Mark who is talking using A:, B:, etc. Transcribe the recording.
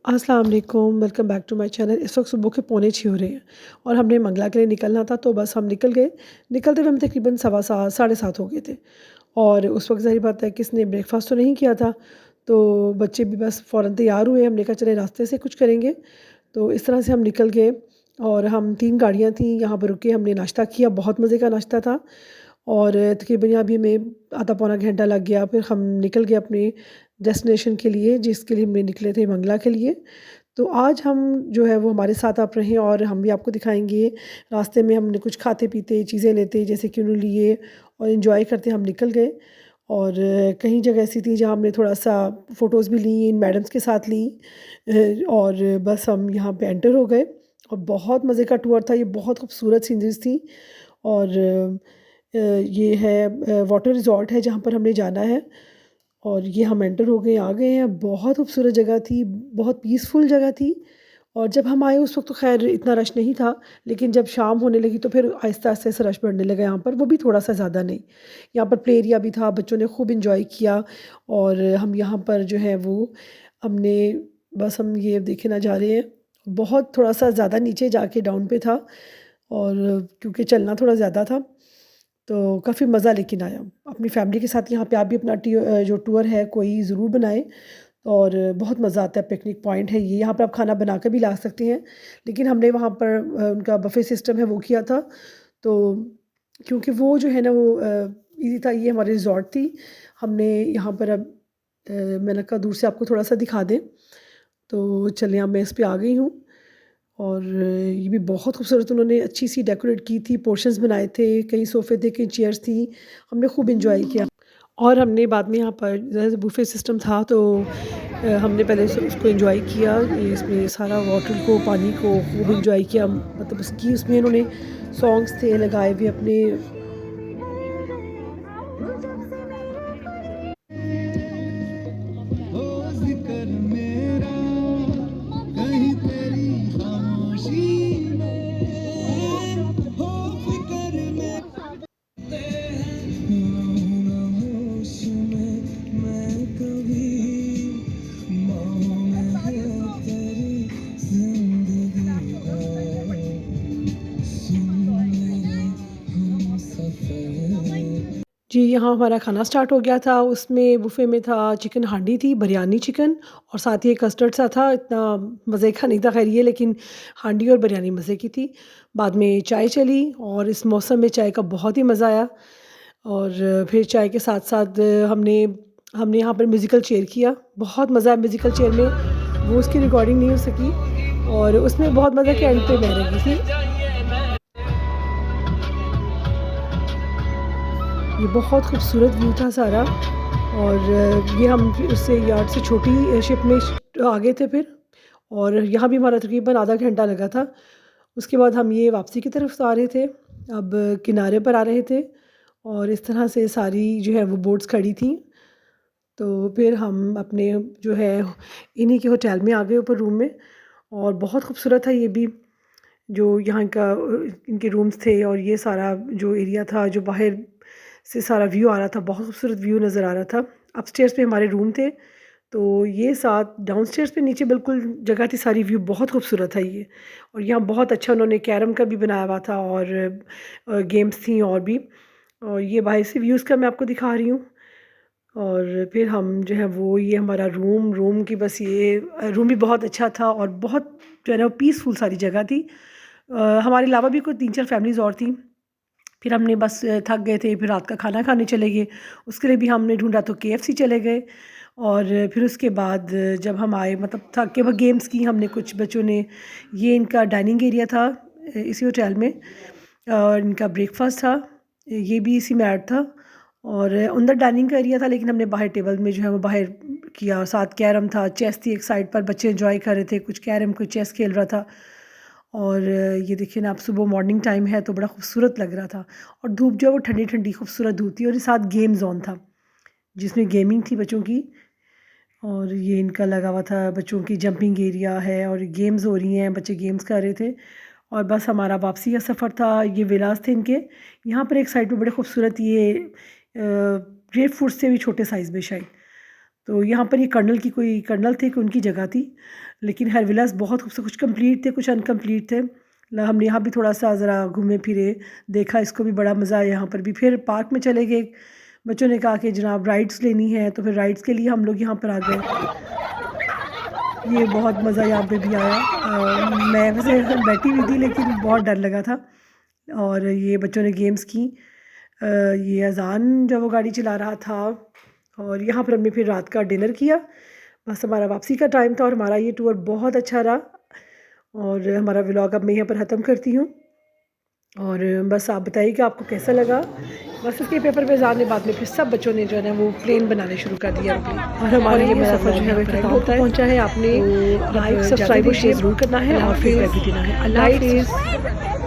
A: अस्सलाम वालेकुम, welcome back to my channel. इस वक्त सुबह के पौने 6 हो रहे हैं और हमने मंगला के लिए निकलना था, तो बस हम निकल गए। निकलते हुए हमें तकरीबन सवा 7 साढ़े 7 हो गए थे और उस वक्त ज़ाहिर बात है कि इसने ब्रेकफास्ट तो नहीं किया था, तो बच्चे भी बस फ़ौरन तैयार हुए। हमने कहा चले रास्ते से कुछ करेंगे, तो इस तरह से हम निकल गए और हम 3 गाड़ियाँ थीं, यहाँ पर रुके, हमने नाश्ता किया, बहुत मज़े का नाश्ता था। और तकरीबन यहाँ भी हमें आधा पौना घंटा लग गया। फिर हम निकल गए अपने डेस्टिनेशन के लिए, जिसके लिए हमने निकले थे मंगला के लिए। तो आज हम जो है वो हमारे साथ आप रहें और हम भी आपको दिखाएँगे। रास्ते में हमने कुछ खाते-पीते चीज़ें लेते जैसे किन्नू लिए और एंजॉय करते हम निकल गए। और कई जगह ऐसी थी जहाँ हमने थोड़ा-सा फ़ोटोज़ भी ली, इन मैडम्स के साथ ली। और बस हम यहाँ पे एंटर हो गए और बहुत मज़े का टूर था। ये बहुत खूबसूरत सीनरीज़ थी और ये है वाटर रिज़ॉर्ट है जहाँ पर हमने जाना है। और ये हम एंटर हो गए, आ गए हैं। बहुत खूबसूरत जगह थी, बहुत पीसफुल जगह थी। और जब हम आए उस वक़्त तो ख़ैर इतना रश नहीं था, लेकिन जब शाम होने लगी तो फिर आहिस्ता-आहिस्ता से रश बढ़ने लगा यहाँ पर, वो भी थोड़ा-सा ज़्यादा नहीं। यहाँ पर प्ले एरिया भी था, बच्चों ने खूब एन्जॉय किया। और हम यहाँ पर जो है वो हमने बस हम ये देखे ना जा रहे हैं, बहुत थोड़ा-सा ज़्यादा नीचे जाके डाउन पे था और क्योंकि चलना थोड़ा ज़्यादा था, तो काफ़ी मज़ा लेकिन आया। अपनी फैमिली के साथ यहाँ पे आप भी अपना जो टूर है कोई ज़रूर बनाएँ और बहुत मज़ा आता है। पिकनिक पॉइंट है ये, यहाँ पर आप खाना बना के भी ला सकते हैं, लेकिन हमने वहाँ पर उनका बफ़े सिस्टम है वो किया था। तो क्योंकि वो जो है ना वो ईज़ी था, ये हमारी रिज़ॉर्ट थी। हमने यहाँ पर अब मैंने कहा दूर से आपको थोड़ा-सा दिखा दें, तो चलें अब मैं इस पे आ गई हूँ। और ये भी बहुत खूबसूरत उन्होंने अच्छी-सी डेकोरेट की थी, पोर्शंस बनाए थे, कई सोफ़े थे, कई चेयर्स थी। हमने खूब एन्जॉय किया और हमने बाद में यहाँ पर जैसे बुफ़े सिस्टम था, तो हमने पहले से उसको एन्जॉय किया। ये इसमें सारा वाटर को, पानी को खूब एन्जॉय किया। मतलब उसकी उसमें इन्होंने सॉन्ग्स थे लगाए हुए अपने।
B: हो जिक्र मेरा कहीं तेरी खामोशी में हो फिक्र में होश में मैं कभी बाहों में है तेरी जिंदगी है सुन मेरे हम सफर।
A: जी, यहाँ हमारा खाना स्टार्ट हो गया था। उसमें बुफ़े में था चिकन हांडी थी, बिरयानी चिकन और साथ ही एक कस्टर्ड सा था। इतना मज़े का नहीं था ख़ैर ये, लेकिन हांडी और बिरयानी मज़े की थी। बाद में चाय चली और इस मौसम में चाय का बहुत ही मज़ा आया। और फिर चाय के साथ-साथ हमने हमने यहाँ पर म्यूज़िकल चेयर किया। बहुत मज़ा आया म्यूज़िकल चेयर में, वो उसकी रिकॉर्डिंग नहीं हो सकी और उसमें बहुत मज़ा कि एंड पे मैं लगी थी। ये बहुत खूबसूरत व्यू था सारा। और ये हम फिर उससे यार्ड से छोटी शिप में आ गए थे फिर। और यहाँ भी हमारा तकरीबन आधा घंटा लगा था। उसके बाद हम ये वापसी की तरफ आ रहे थे, अब किनारे पर आ रहे थे और इस तरह से सारी जो है वो बोट्स खड़ी थी। तो फिर हम अपने जो है इन्हीं के होटल में आ गए ऊपर रूम में। और बहुत खूबसूरत था ये भी, जो यहाँ का इनके रूम्स थे और ये सारा जो एरिया था, जो बाहर से सारा व्यू आ रहा था, बहुत खूबसूरत व्यू नज़र आ रहा था। अपस्टेयर्स पे हमारे रूम थे, तो ये साथ डाउनस्टेयर्स पे नीचे बिल्कुल जगह थी, सारी व्यू बहुत खूबसूरत था ये। और यहाँ बहुत अच्छा उन्होंने कैरम का भी बनाया हुआ था और गेम्स थी और भी। और ये बाहर से व्यूज़ का मैं आपको दिखा रही हूँ। और फिर हम जो है वो ये हमारा रूम की बस ये रूम भी बहुत अच्छा था और बहुत जो है ना पीसफुल सारी जगह थी। हमारे अलावा भी कोई 3-4 फैमिलीज़ और थीं। फिर हमने बस थक गए थे, फिर रात का खाना खाने चले गए। उसके लिए भी हमने ढूँढा तो केएफसी चले गए। और फिर उसके बाद जब हम आए, मतलब थक के, वह गेम्स की हमने, कुछ बच्चों ने, ये इनका डाइनिंग एरिया था इसी होटल में और इनका ब्रेकफास्ट था, ये भी इसी में ऐड था। और अंदर डाइनिंग का एरिया था, लेकिन हमने बाहर टेबल में जो है वो बाहर किया। साथ कैरम था, चेस थी एक साइड पर, बच्चे एंजॉय कर रहे थे, कुछ कैरम कोई चेस खेल रहा था। और ये देखिए ना, आप सुबह मॉर्निंग टाइम है तो बड़ा खूबसूरत लग रहा था। और धूप जो है वो ठंडी ठंडी खूबसूरत धूप थी और ये साथ गेम जोन था जिसमें गेमिंग थी बच्चों की। और ये इनका लगा हुआ था, बच्चों की जंपिंग एरिया है और गेम्स हो रही हैं, बच्चे गेम्स कर रहे थे। और बस हमारा वापसी का सफ़र था। ये विलास थे इनके। यहाँ पर एक साइड पे बड़े खूबसूरत ये ग्रेप फ्रूट से भी छोटे साइज़ में शायद। तो यहाँ पर ये कर्नल की, कोई कर्नल थे कि उनकी जगह थी। लेकिन हर विलास बहुत खूबसूरत, कुछ कंप्लीट थे कुछ अनकम्प्लीट थे। हमने यहाँ भी थोड़ा सा ज़रा घूमे फिरे, देखा, इसको भी बड़ा मज़ा आया यहाँ पर भी। फिर पार्क में चले गए, बच्चों ने कहा कि जनाब राइड्स लेनी है, तो फिर राइड्स के लिए हम लोग यहाँ पर आ गए। ये बहुत मज़ा यहाँ पे भी आया। मैं वैसे बैठी हुई थी लेकिन बहुत डर लगा था। और ये बच्चों ने गेम्स की। ये अज़ान जब वो गाड़ी चला रहा था, और यहाँ पर हमने फिर रात का डिनर किया। बस हमारा वापसी का टाइम था और हमारा ये टूर बहुत अच्छा रहा। और हमारा व्लॉग अब मैं यहाँ पर ख़त्म करती हूँ। और बस आप बताइए कि आपको कैसा लगा। बस इसके पेपर पे जाने बाद में फिर सब बच्चों ने जो है ना वो प्लेन बनाने शुरू कर दिया और हमारा ये सफ़र जो है वो इख्तिताम होता है पहुँचा है। आपने लाइक सब्सक्राइब और शेयर ज़रूर करना है और फिर भी देना है। अल्लाह हाफ़िज़।